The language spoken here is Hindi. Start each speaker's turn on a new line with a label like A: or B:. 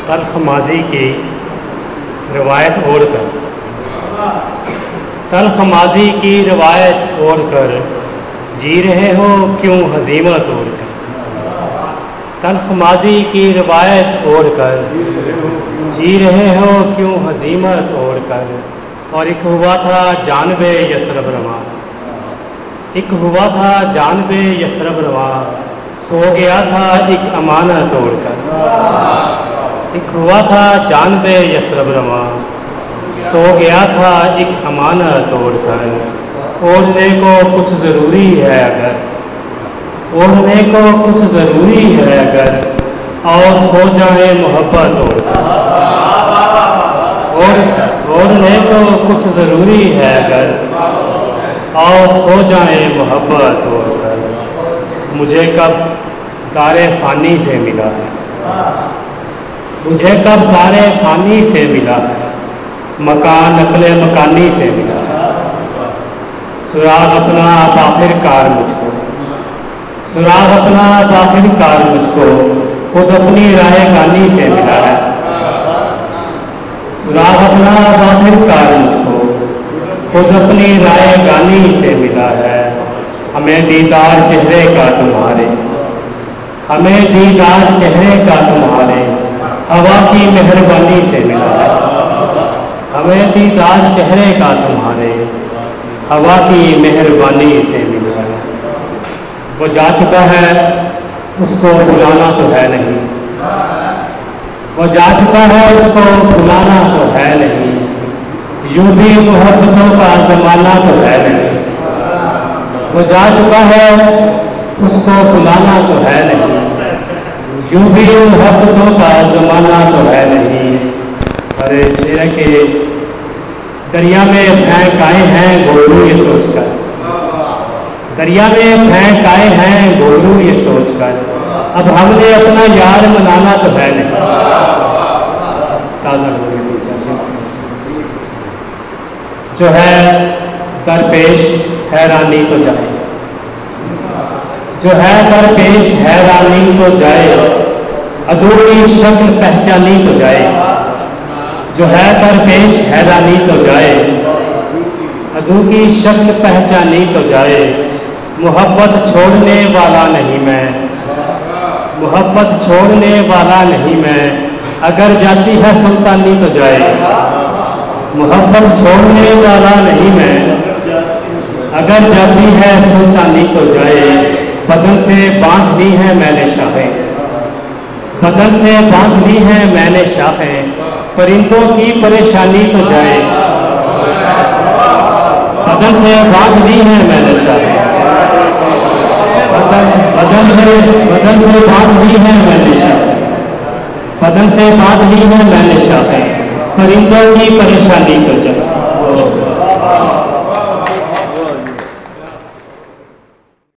A: तल्ख माजी की रिवायत ओढ़ कर, तल्ख माजी की रिवायत ओढ़ कर जी रहे हो क्यों हजीमत ओढ़ कर। तल्ख माजी की रिवायत ओढ़ कर जी रहे हो क्यों हजीमत ओढ़ कर। और एक हुआ था जानबे यसरब रवा, एक हुआ था जानबे यसरब रवा, सो गया था एक अमानत तोड़कर। एक हुआ था जानबे यसरब रवा, सो गया था एक अमानत तोड़कर। ओढ़ने को कुछ ज़रूरी है अगर, ओढ़ने को कुछ ज़रूरी है अगर, और सो जाए मोहब्बत तोड़कर। ओढ़ने को कुछ ज़रूरी है अगर, और सो जाए मोहब्बत तोड़कर। मुझे कब तारे फ़ानी से मिला है, मुझे कब तारे फ़ानी से मिला है, मकान अकले मकानी से मिला है। सुराग अपना आप आखिरकार मुझको, सुराग अपना आप आखिरकार मुझको, खुद अपनी राह गानी से मिला है। सुराग अपना आप आखिरकार मुझको, खुद अपनी राह गानी से मिला है। हमें दीदार चेहरे का तुम्हारे, हमें दीदार चेहरे का तुम्हारे, हवा की मेहरबानी से मिला है। हमें दीदार चेहरे का तुम्हारे, हवा की मेहरबानी से मिला है। वो जा चुका है उसको बुलाना तो है नहीं, वो जा चुका है उसको बुलाना तो है नहीं। यूं भी मोहब्बतों का ज़माना तो है नहीं। वो जा चुका है उसको बुलाना तो है नहीं, यूं भी मोहब्बतों का ज़माना तो है नहीं। अरे शेर के दरिया में फेंक आए हैं गोलू ये सोचकर, दरिया में फेंक आए हैं गोलू ये सोचकर, अब हमने अपना यार मनाना तो है नहीं। ताज़ा जो है दरपेश हैरानी तो जाए, जो है दरपेश हैरानी तो जाए, अधूरी शक्ल पहचानी तो जाए। जो है दरपेश हैरानी तो जाए, अधूरी शक्ल पहचानी तो जाए। मोहब्बत छोड़ने वाला नहीं मैं, मोहब्बत छोड़ने वाला नहीं मैं, अगर जाती है सुल्तानी तो जाए। मोहब्बत छोड़ने वाला नहीं मैं, अगर जाती है सुल्तानी तो जाए। बदन से बांध ली है मैंने शाखें, बदन से बांध ली है मैंने शाखें, परिंदों की परेशानी तो जाए। बदन से बांध ली है मैंने शाखें, बदन से बांध ली है मैंने शाखें, बदन से बांध ली है मैंने शाखें, परिंदों की परेशानी तो जाए।